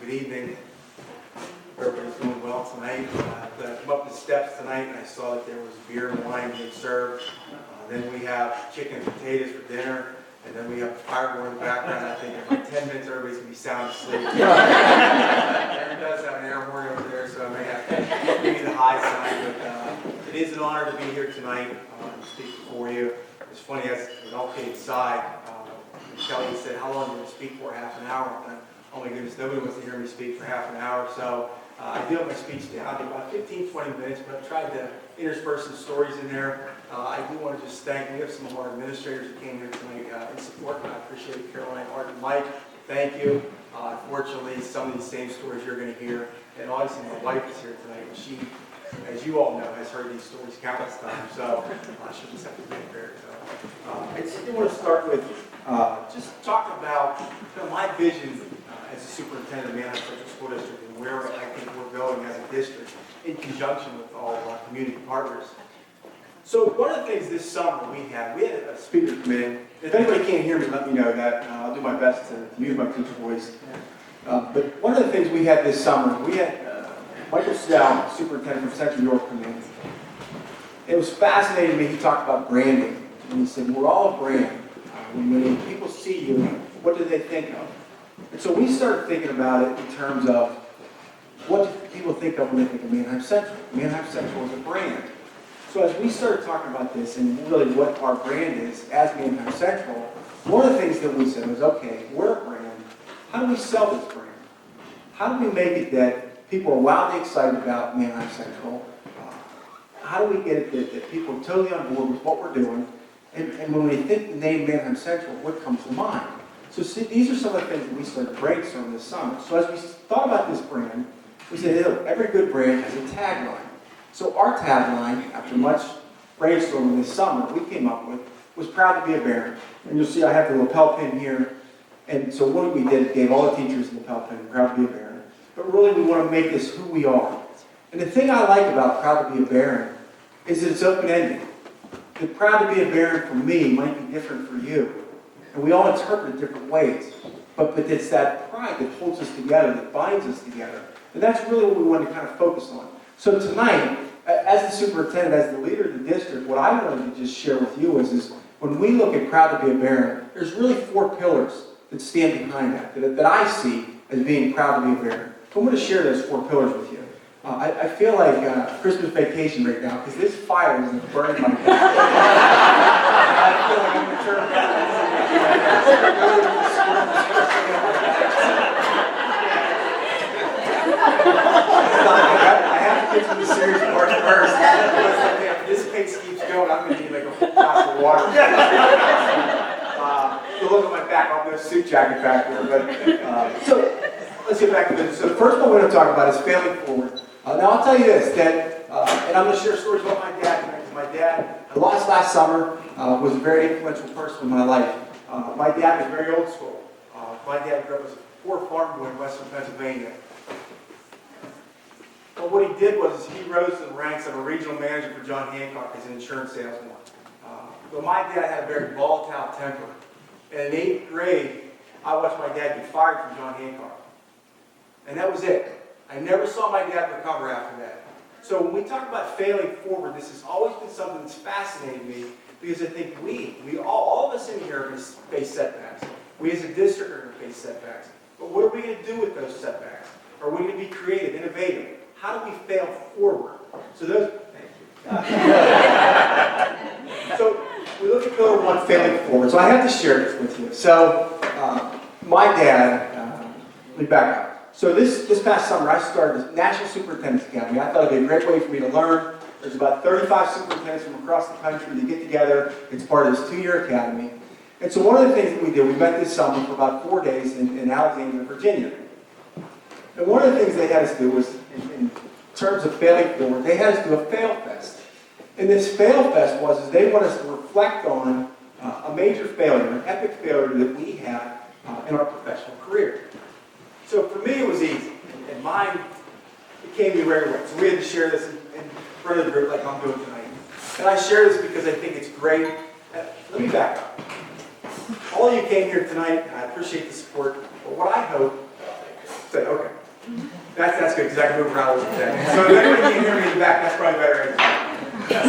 Good evening. Everybody's doing well tonight. I came up the steps tonight and I saw that there was beer and wine being served. Then we have chicken and potatoes for dinner. And then we have a fire going in the background. I think in like 10 minutes everybody's going to be sound asleep. Aaron does have an air horn over there, so I may have to give you the high side. But it is an honor to be here tonight and speak before you. It's funny, as we all came inside, Kelly said, how long do you speak for? Half an hour. And oh my goodness, nobody wants to hear me speak for half an hour. So I do have my speech down to about 15, 20 minutes, but I've tried to intersperse some stories in there. I do want to just thank, we have some of our administrators who came here tonight in support, and I appreciate it. Caroline, Art, and Mike, thank you. Unfortunately, some of these same stories you're going to hear, and obviously my wife is here tonight, and she, as you all know, has heard these stories countless times, so she'll just have to be prepared. So, I just want to start with just talking about my vision as a superintendent of Manheim Central School District and where I think we're going as a district in conjunction with all of our community partners. So one of the things this summer we had a speaker come in. If anybody can't hear me, let me know that. I'll do my best to use my teacher voice. But one of the things we had this summer, we had Michael Stout, superintendent from Central York, come in. It was fascinating to me. He talked about branding. And he said, we're all a brand. When people see you, what do they think of? And so we started thinking about it in terms of what do people think of when they think of Manheim Central. Manheim Central is a brand. So as we started talking about this and really what our brand is as Manheim Central, one of the things that we said was, okay, we're a brand. How do we sell this brand? How do we make it that people are wildly excited about Manheim Central? How do we get it that people are totally on board with what we're doing? And when we think the name Manheim Central, what comes to mind? So see, these are some of the things that we started brainstorming this summer. So as we thought about this brand, we said, hey, look, every good brand has a tagline. So our tagline, after much brainstorming this summer, we came up with was proud to be a Baron. And you'll see I have the lapel pin here. And so what we did, gave all the teachers the lapel pin, proud to be a Baron. But really we want to make this who we are. And the thing I like about proud to be a Baron is that it's open-ended. The proud to be a Baron for me might be different for you. And we all interpret it different ways. But it's that pride that holds us together, that binds us together. And that's really what we want to kind of focus on. So tonight, as the superintendent, as the leader of the district, what I wanted to just share with you is when we look at proud to be a Baron, there's really 4 pillars that stand behind that I see as being proud to be a Baron. So I'm going to share those 4 pillars with you. I feel like Christmas vacation right now because this fire is burning my back. I feel like I'm going to turn around. I have to get to the serious part first. If this pace keeps going, I'm going to need like a whole glass of water. You'll look at my back, I'll have no suit jacket back there. But so let's get back to this. So the first one we're going to talk about is failing forward. Now I'll tell you this, that, and I'm going to share stories about my dad tonight, because my dad, I lost last summer, was a very influential person in my life. My dad was very old school. My dad grew up as a poor farm boy in western Pennsylvania. But what he did was he rose to the ranks of a regional manager for John Hancock as an insurance salesman. But my dad had a very volatile temper. And in 8th grade, I watched my dad get fired from John Hancock. And that was it. I never saw my dad recover after that. So when we talk about failing forward, this has always been something that's fascinated me because I think we all of us in here are going to face setbacks. We as a district are going to face setbacks. But what are we going to do with those setbacks? Are we going to be creative, innovative? How do we fail forward? So thank you. So we look at pillar 1, failing forward. So I have to share this with you. So my dad, let me back up. So this past summer, I started the National Superintendent's Academy. I thought it would be a great way for me to learn. There's about 35 superintendents from across the country that get together. It's part of this 2-year academy. And so one of the things that we did, we met this summer for about 4 days in Alexandria, Virginia. And one of the things they had us do was, in terms of failing forward, they had us do a fail fest. And this fail fest was they want us to reflect on a major failure, an epic failure that we had in our professional career. So for me, it was easy, and mine, it came to me right away. So we had to share this in front of the group like I'm doing tonight. And I share this because I think it's great. Let me back up. All of you came here tonight, and I appreciate the support, but what I hope, say, okay. That's good, because I can move around a little bit. So if anybody can hear me in the back, that's probably better.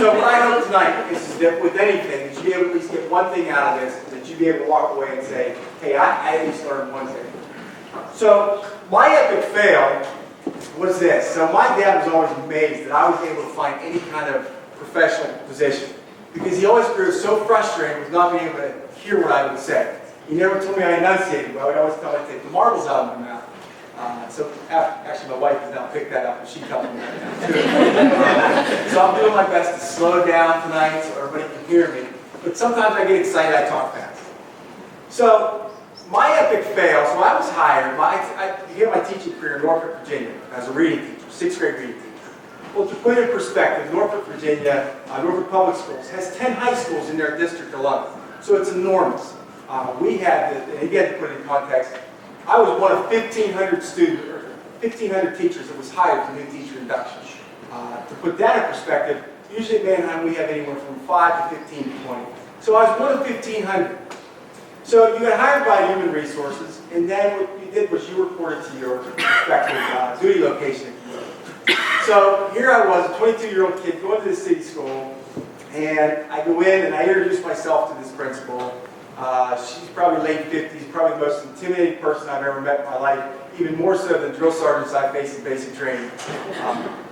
So what I hope tonight is that with anything, that you be able to at least get one thing out of this, that you be able to walk away and say, hey, I at least learned one thing. So my epic fail was this. So my dad was always amazed that I was able to find any kind of professional position, because he always grew so frustrated with not being able to hear what I would say. He never told me I enunciated well. He'd always tell me to take the marbles out of my mouth. So actually, my wife has now picked that up, and she tells me that now too. So I'm doing my best to slow down tonight so everybody can hear me. But sometimes I get excited, I talk fast. So my epic fail, so I was hired, I began my teaching career in Norfolk, Virginia, as a reading teacher, 6th grade reading teacher. Well, to put it in perspective, Norfolk, Virginia, Norfolk Public Schools has 10 high schools in their district alone. So it's enormous. We had, and again, to put it in context, I was one of 1,500 students, or 1,500 teachers that was hired for new teacher induction. To put that in perspective, usually at Manheim we have anywhere from 5 to 15 to 20. So I was one of 1,500. So you got hired by Human Resources, and then what you did was you reported to your respective duty location. So here I was, a 22-year-old kid going to the city school, and I go in and I introduce myself to this principal. She's probably late 50s, probably the most intimidating person I've ever met in my life, even more so than drill sergeants I face in basic training.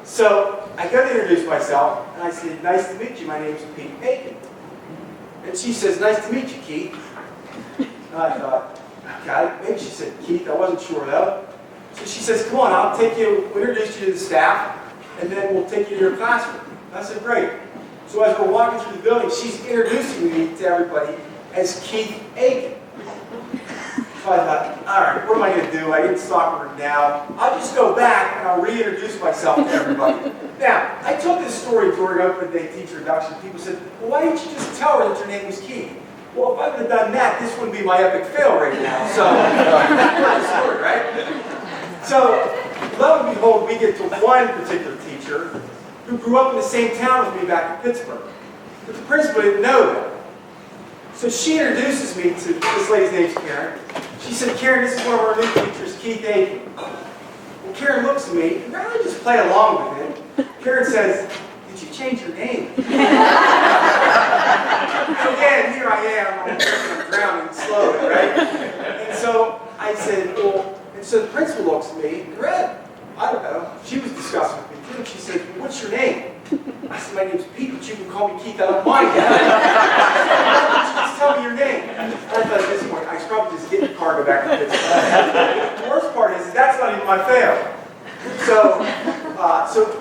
So I go to introduce myself, and I say, nice to meet you, my name's Pete Aiken. And she says, nice to meet you, Keith. And I thought, okay, maybe she said Keith, I wasn't sure though. So she says, come on, I'll take you, we'll introduce you to the staff, and then we'll take you to your classroom. And I said, great. So as we're walking through the building, she's introducing me to everybody as Keith Aiken. So I thought, all right, what am I going to do? I didn't stalk her now. I'll just go back and I'll reintroduce myself to everybody. Now, I told this story during open day teacher induction. People said, well, why didn't you just tell her that your name was Keith? Well, if I would have done that, this wouldn't be my epic fail right now. So that's the story, right? So, lo and behold, we get to one particular teacher who grew up in the same town as me back in Pittsburgh. But the principal didn't know that. So she introduces me to this lady's name's Karen. She said, Karen, this is one of our new teachers, Keith Aiken. Well, Karen looks at me, and rather than just play along with it, Karen says, did you change your name? So again, here I am, I'm drowning slowly, right? And so I said, well, and so the principal looks at me, and I don't know, she was discussing with me too. She said, what's your name? I said, my name's Pete, but you can call me Keith, I don't mind that. Just tell me your name. And I thought at this point, I should probably just get in the car and go back to Pittsburgh. The worst part is that's not even my fail. So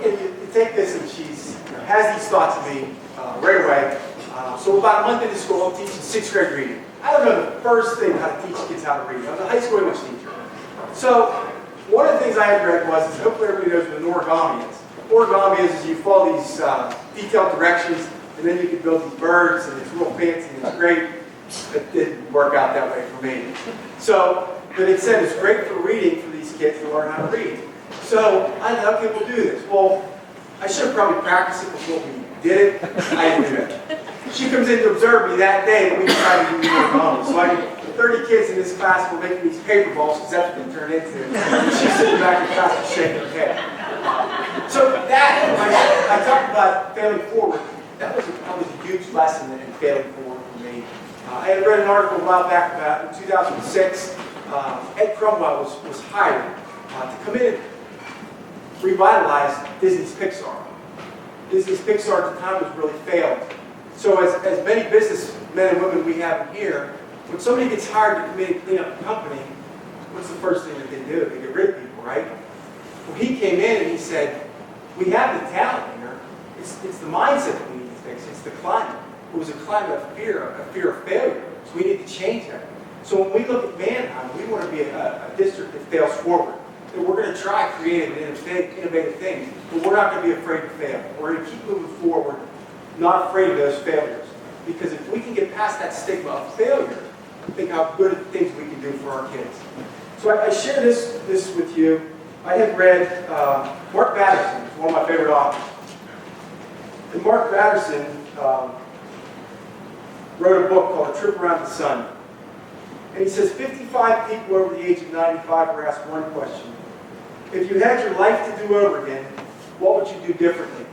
you take this, and she's has these thoughts of me right away. So about a month into school, I'm teaching 6th grade reading. I don't know the first thing how to teach kids how to read. I was a high school English teacher. So one of the things I had read was, hopefully everybody knows what an origami is. Origami is you follow these detailed directions, and then you can build these birds, and it's real fancy, and it's great. It didn't work out that way for me. So, but it said it's great for reading for these kids to learn how to read. So I thought, okay, we'll do this. Well, I should have probably practiced it before we did it. I didn't do it. She comes in to observe me that day, and we decided to do origami. So 30 kids in this class were making these paper balls, because that's what they turn into. And she's sitting back in class and shaking her head. So that, I talked about failing forward. That was a huge lesson in failing forward for me. I had read an article a while back about in 2006. Ed Crumwell was hired to come in and revitalize Disney's Pixar. Disney's Pixar at the time was really failed. So as many businessmen and women we have here, when somebody gets hired to come in and clean up the company, what's the first thing that they do? They get rid of people, right? Well, he came in and he said, we have the talent here. It's the mindset that we need to fix. It's the climate. It was a climate of fear of failure. So we need to change that. So when we look at Manheim, we want to be a district that fails forward. And we're going to try creative and innovative things, but we're not going to be afraid to fail. We're going to keep moving forward, not afraid of those failures. Because if we can get past that stigma of failure, think how good things we can do for our kids. So I share this with you. I had read Mark Batterson, one of my favorite authors. And Mark Batterson wrote a book called A Trip Around the Sun. And he says 55 people over the age of 95 were asked one question. if you had your life to do over again, what would you do differently?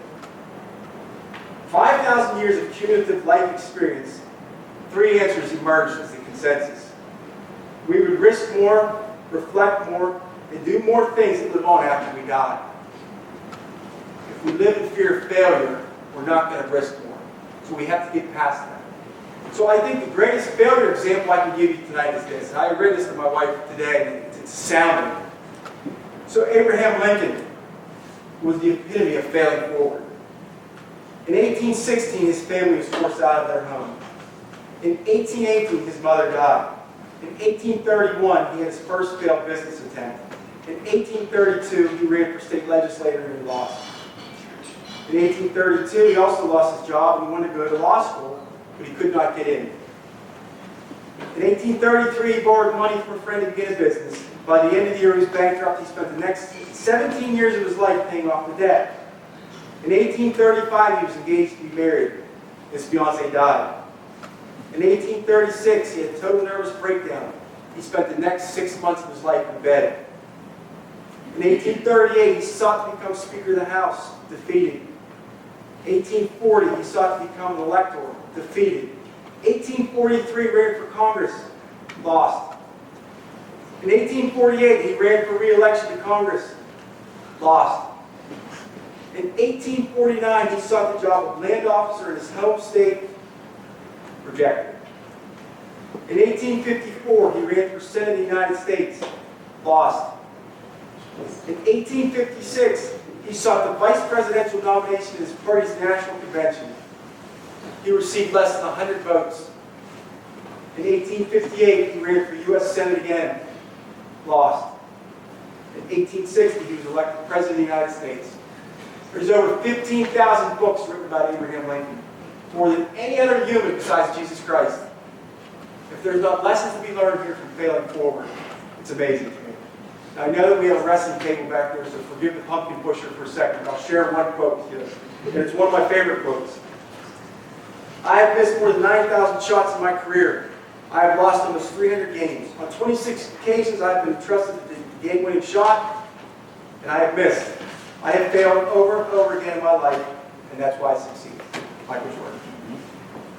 5,000 years of cumulative life experience, 3 answers emerged as the consensus. We would risk more, reflect more, and do more things that live on after we die. If we live in fear of failure, we're not going to risk more. So we have to get past that. So I think the greatest failure example I can give you tonight is this. And I read this to my wife today, and it's astounding. So Abraham Lincoln was the epitome of failing forward. In 1816, his family was forced out of their home. In 1818, his mother died. In 1831, he had his first failed business attempt. In 1832, he ran for state legislator and he lost. In 1832, he also lost his job and he wanted to go to law school, but he could not get in. In 1833, he borrowed money from a friend to begin a business. By the end of the year, he was bankrupt. He spent the next 17 years of his life paying off the debt. In 1835, he was engaged to be married. His fiancée died. In 1836, he had a total nervous breakdown. He spent the next 6 months of his life in bed. In 1838, he sought to become Speaker of the House, defeated. 1840, he sought to become an elector, defeated. 1843, ran for Congress, lost. In 1848, he ran for re-election to Congress, lost. In 1849, he sought the job of land officer in his home state, rejected. In 1854, he ran for Senate of the United States, lost. In 1856, he sought the vice presidential nomination in his party's national convention. He received less than 100 votes. In 1858, he ran for U.S. Senate again, lost. In 1860, he was elected President of the United States. There's over 15,000 books written about Abraham Lincoln, more than any other human besides Jesus Christ. If there's not lessons to be learned here from failing forward, it's amazing to me. Now, I know that we have a wrestling table back there, so forgive the pumpkin pusher for a second. I'll share one quote with you, and it's one of my favorite quotes. I have missed more than 9,000 shots in my career. I have lost almost 300 games. On 26 occasions, I have been trusted with the game-winning shot, and I have missed. I have failed over and over again in my life, and that's why I succeed. Michael Jordan.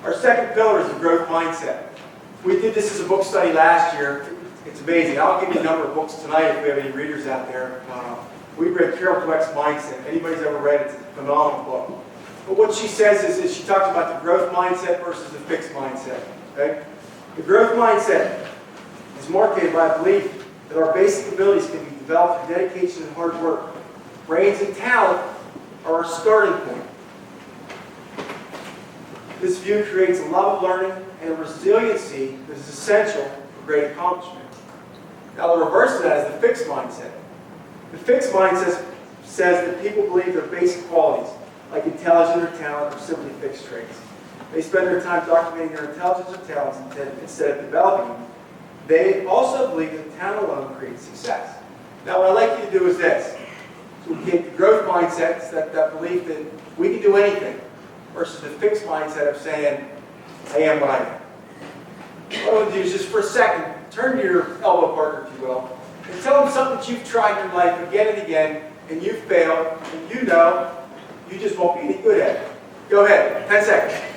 Our second pillar is the growth mindset. We did this as a book study last year. It's amazing. I'll give you a number of books tonight if we have any readers out there. We read Carol Dweck's Mindset. If anybody's ever read it, it's a phenomenal book. But what she says is she talks about the growth mindset versus the fixed mindset. Okay? The growth mindset is marked by a belief that our basic abilities can be developed through dedication and hard work. Brains and talent are our starting point. This view creates a love of learning and a resiliency that is essential for great accomplishment. Now, the reverse of that is the fixed mindset. The fixed mindset says that people believe their basic qualities, like intelligence or talent, are simply fixed traits. They spend their time documenting their intelligence or talents instead of developing them. They also believe that talent alone creates success. Now, what I'd like you to do is this. So we get the growth mindset, it's that belief that we can do anything, versus the fixed mindset of saying, I am what I am. What I want to do is just for a second, turn to your elbow partner, if you will, and tell them something that you've tried in your life again and again, and you've failed, and you know you just won't be any good at it. Go ahead, 10 seconds.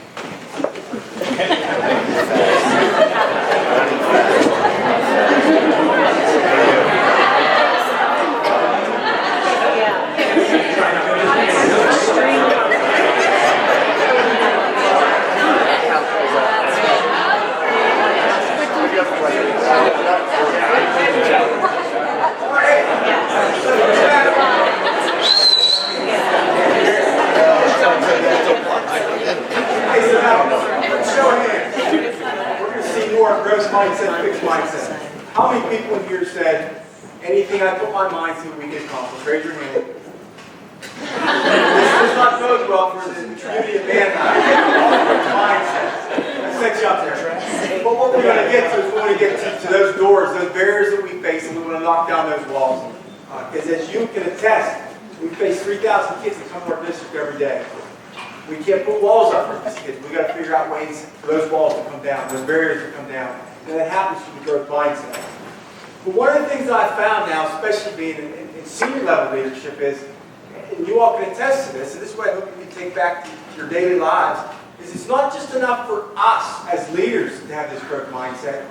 Growth mindset, fixed mindset. How many people in here said, anything I put my mind to, we can accomplish? Raise your hand. This does not bode well for the community of mankind. Mindset. That sets you up there. But what we're going to get to is we want to get to those doors, those barriers that we face, and we want to knock down those walls. Because as you can attest, we face 3,000 kids that come to our district every day. We can't put walls up for these kids. We've got to figure out ways for those walls to come down, those barriers to come down. And that happens through the growth mindset. But one of the things that I found now, especially being in senior level leadership is, and you all can attest to this, and this is what I hope you can take back to your daily lives, is it's not just enough for us as leaders to have this growth mindset.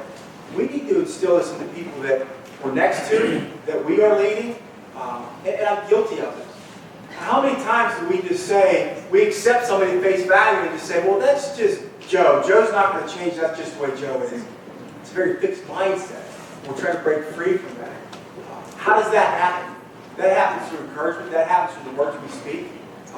We need to instill this in the people that we're next to, that we are leading, and I'm guilty of this. How many times do we just say, we accept somebody at face value and just say, well, that's just Joe. Joe's not going to change, that's just the way Joe is. It's a very fixed mindset. We're trying to break free from that. How does that happen? That happens through encouragement. That happens through the words we speak.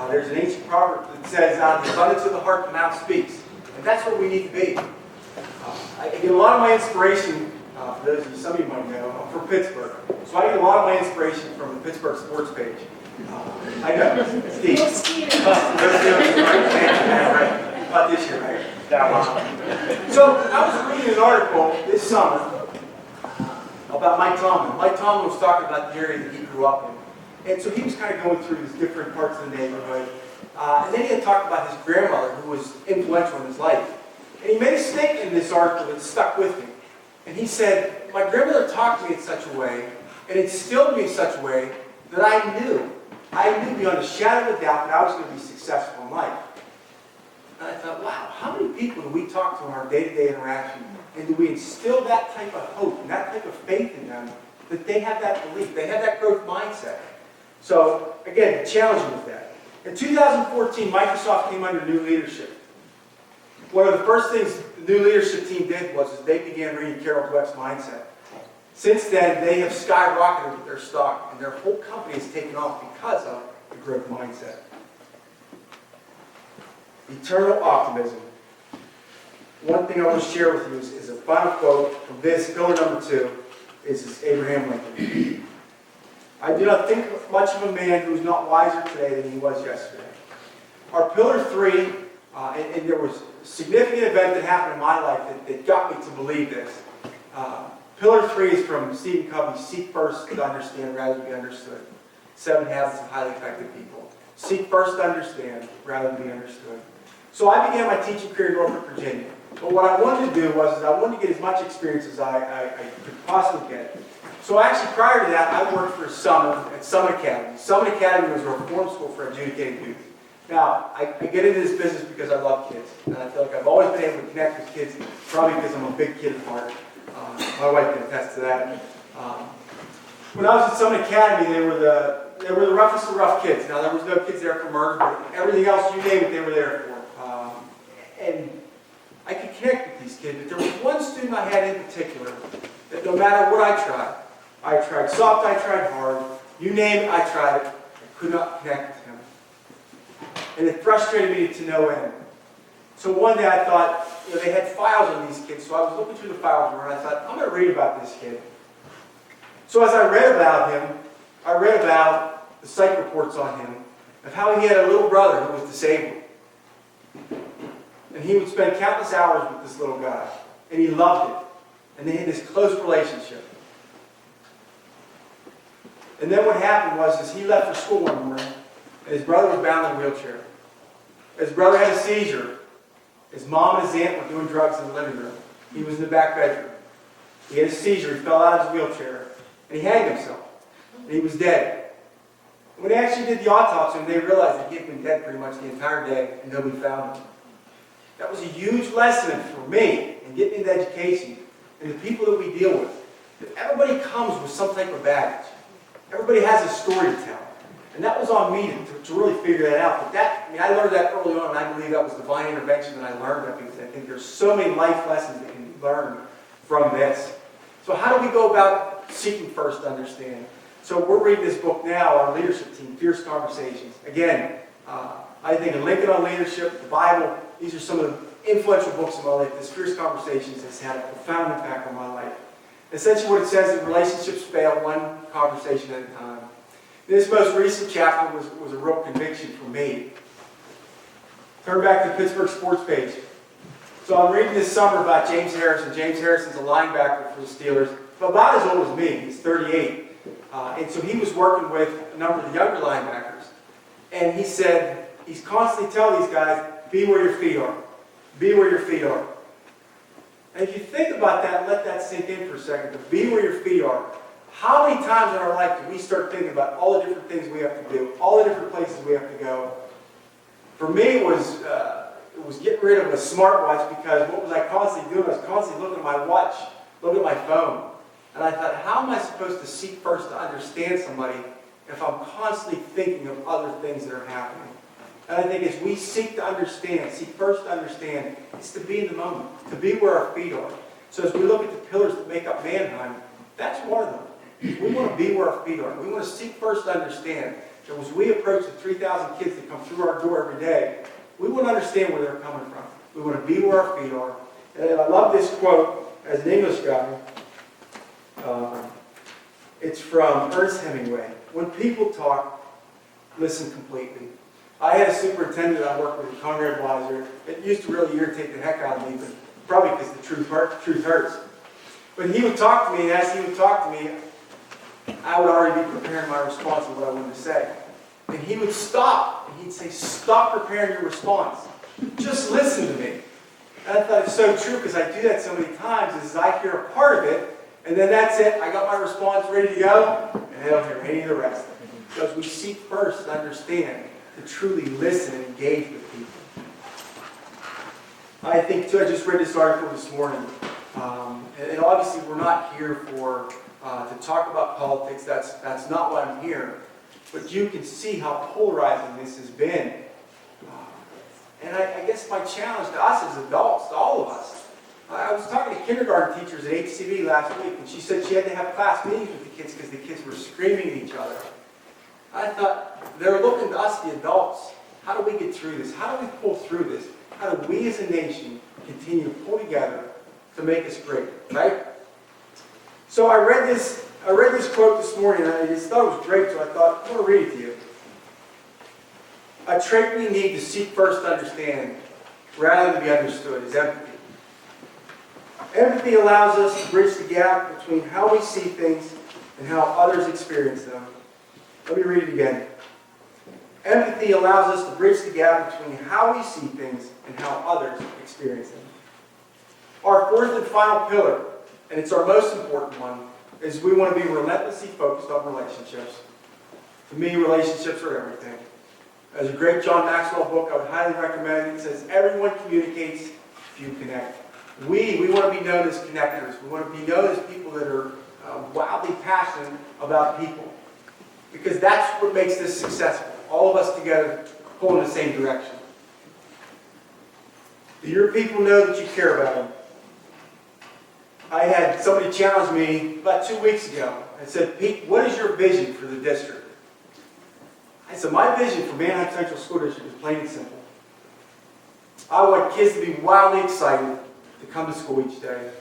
There's an ancient proverb that says, out of the abundance of the heart, the mouth speaks. And that's what we need to be. I get a lot of my inspiration, for those of you, some of you might know, I'm from Pittsburgh. So I get a lot of my inspiration from the Pittsburgh sports page. I know, Steve. Right. Not this year, right? So I was reading an article this summer about Mike Tomlin. Mike Tomlin was talking about the area that he grew up in. And so he was kind of going through these different parts of the neighborhood. And then he had talked about his grandmother, who was influential in his life. And he made a statement in this article that stuck with me. And he said, my grandmother talked to me in such a way, and instilled me in such a way, that I knew beyond a shadow of a doubt that I was going to be successful in life. And I thought, wow, how many people do we talk to in our day-to-day interaction, and do we instill that type of hope and that type of faith in them, that they have that belief, they have that growth mindset? So, again, challenging with that. In 2014, Microsoft came under new leadership. One of the first things the new leadership team did was they began reading Carol Dweck's mindset. Since then, they have skyrocketed with their stock, and their whole company has taken off because of the growth mindset. Eternal optimism. One thing I want to share with you is a final quote from this, pillar number 2, is Abraham Lincoln. I do not think much of a man who is not wiser today than he was yesterday. Our pillar 3, and there was a significant event that happened in my life that got me to believe this. Pillar 3 is from Stephen Covey's Seek First to Understand Rather Than Be Understood. 7 Habits of Highly Effective People. Seek first to understand rather than be understood. So I began my teaching career in Norfolk, Virginia. But what I wanted to do was I wanted to get as much experience as I could possibly get. So actually prior to that, I worked for Summit at Summit Academy. Summit Academy was a reform school for adjudicated youth. Now, I get into this business because I love kids. And I feel like I've always been able to connect with kids, probably because I'm a big kid at heart. My wife can attest to that. When I was at Summit Academy, they were the roughest of rough kids. Now, there was no kids there for murder, but everything else, you name it, they were there for. And I could connect with these kids, but there was one student I had in particular that no matter what I tried soft, I tried hard, you name it, I tried it, I could not connect with him. And it frustrated me to no end. So one day I thought, they had files on these kids, so I was looking through the files and I thought, I'm going to read about this kid. So as I read about him, I read about the psych reports on him, of how he had a little brother who was disabled. And he would spend countless hours with this little guy. And he loved it. And they had this close relationship. And then what happened was he left for school one morning, and his brother was bound in a wheelchair. His brother had a seizure. His mom and his aunt were doing drugs in the living room. He was in the back bedroom. He had a seizure. He fell out of his wheelchair. And he hanged himself. And he was dead. When they actually did the autopsy, they realized that he had been dead pretty much the entire day, and nobody found him. That was a huge lesson for me in getting into education and the people that we deal with. That everybody comes with some type of baggage. Everybody has a story to tell. And that was on me to really figure that out. But I learned that early on, and I believe that was divine intervention that I learned that, because I think there's so many life lessons that can be learned from this. So how do we go about seeking first to understand? So we're reading this book now, our leadership team, Fierce Conversations. Again, I think of Lincoln on Leadership, the Bible, these are some of the influential books in my life. This Fierce Conversations has had a profound impact on my life. Essentially what it says is relationships fail one conversation at a time. This most recent chapter was a real conviction for me. Turn back to the Pittsburgh sports page. So I'm reading this summer about James Harrison. James Harrison's a linebacker for the Steelers, but about as old as me. He's 38. And so he was working with a number of the younger linebackers. And he said, he's constantly telling these guys, be where your feet are. Be where your feet are. And if you think about that, let that sink in for a second, to be where your feet are. How many times in our life do we start thinking about all the different things we have to do, all the different places we have to go? For me, it was getting rid of a smartwatch, because what was I constantly doing? I was constantly looking at my watch, looking at my phone. And I thought, how am I supposed to seek first to understand somebody if I'm constantly thinking of other things that are happening? And I think as we seek to understand, seek first to understand, it's to be in the moment, to be where our feet are. So as we look at the pillars that make up Manheim, that's one of them. We want to be where our feet are. We want to seek first to understand that as we approach the 3,000 kids that come through our door every day, we want to understand where they're coming from. We want to be where our feet are. And I love this quote as an English guy. It's from Ernest Hemingway. When people talk, listen completely. I had a superintendent I worked with, Conrad Weiser. It used to really irritate the heck out of me, but probably because the truth hurts. When he would talk to me, and as he would talk to me, I would already be preparing my response of what I wanted to say. And he would stop, and he'd say, stop preparing your response. Just listen to me. And I thought it's so true, because I do that so many times, is I hear a part of it, and then that's it. I got my response ready to go, and I don't hear any of the rest. Because we seek first to understand, to truly listen and engage with people. I think, too, I just read this article this morning. And obviously we're not here for to talk about politics. That's not why I'm here. But you can see how polarizing this has been. And I guess my challenge to us as adults, to all of us, I was talking to kindergarten teachers at HCB last week, and she said she had to have class meetings with the kids because the kids were screaming at each other. I thought, they're looking to us, the adults. How do we get through this? How do we pull through this? How do we as a nation continue to pull together to make us great, right? So I read this quote this morning, and I just thought it was great, so I thought, I'm going to read it to you. A trait we need to seek first to understand, rather than be understood, is empathy. Empathy allows us to bridge the gap between how we see things and how others experience them. Let me read it again. Empathy allows us to bridge the gap between how we see things and how others experience them. Our fourth and final pillar, and it's our most important one, is we want to be relentlessly focused on relationships. To me, relationships are everything. There's a great John Maxwell book I would highly recommend. It says, everyone communicates if you connect. We want to be known as connectors. We want to be known as people that are wildly passionate about people. Because that's what makes this successful. All of us together pulling in the same direction. Do your people know that you care about them? I had somebody challenge me about 2 weeks ago and said, Pete, what is your vision for the district? I said, my vision for Manheim Central School District is plain and simple. I want kids to be wildly excited to come to school each day.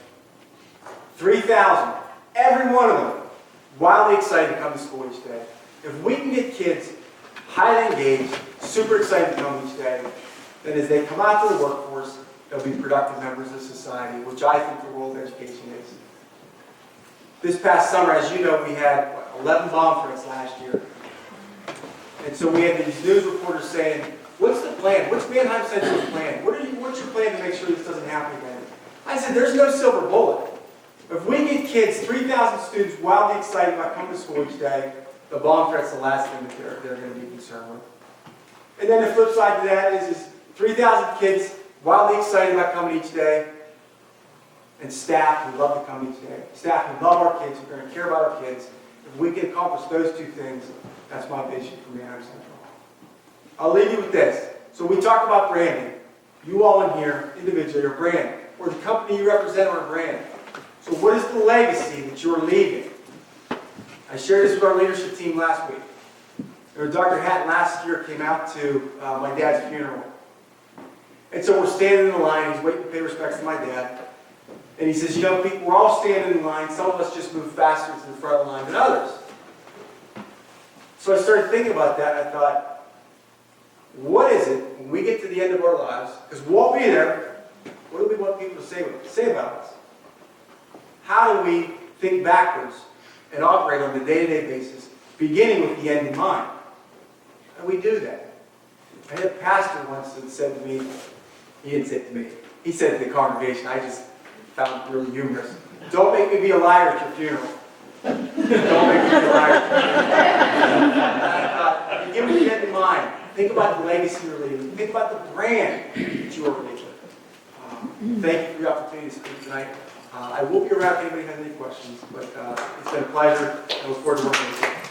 3,000, every one of them, wildly excited to come to school each day. If we can get kids highly engaged, super excited to come each day, then as they come out to the workforce, they'll be productive members of society, which I think the role of education is. This past summer, as you know, we had 11 bomb threats last year. And so we had these news reporters saying, what's the plan? What's Manheim Central's plan? What's your plan to make sure this doesn't happen again? I said, there's no silver bullet. If we get kids, 3,000 students, wildly excited about coming to school each day, the bomb threat's the last thing that they're going to be concerned with. And then the flip side to that is 3,000 kids wildly excited about coming each day, and staff who love to come each day. Staff who love our kids, who are going to care about our kids. If we can accomplish those two things, that's my vision for Manheim Central. I'll leave you with this. So we talked about branding. You all in here, individually, are brand. Or the company you represent are a brand. So what is the legacy that you're leaving? I shared this with our leadership team last week. Dr. Hatton last year came out to my dad's funeral. And so we're standing in the line. He's waiting to pay respects to my dad. And he says, you know, we're all standing in line. Some of us just move faster to the front of the line than others. So I started thinking about that. And I thought, what is it when we get to the end of our lives? Because we'll all be there. What do we want people to say about us? How do we think backwards and operate on a day-to-day basis, beginning with the end in mind? How do we do that? I had a pastor once that said to me, he didn't say it to me, he said to the congregation, I just found it really humorous. Don't make me be a liar at your funeral. Don't make me be a liar at your funeral. Give me that in mind. Think about the legacy you're leaving. Think about the brand that you are leaving. Thank you for the opportunity to speak tonight. I will be around if anybody has any questions, but it's been a pleasure. I look forward to working with you.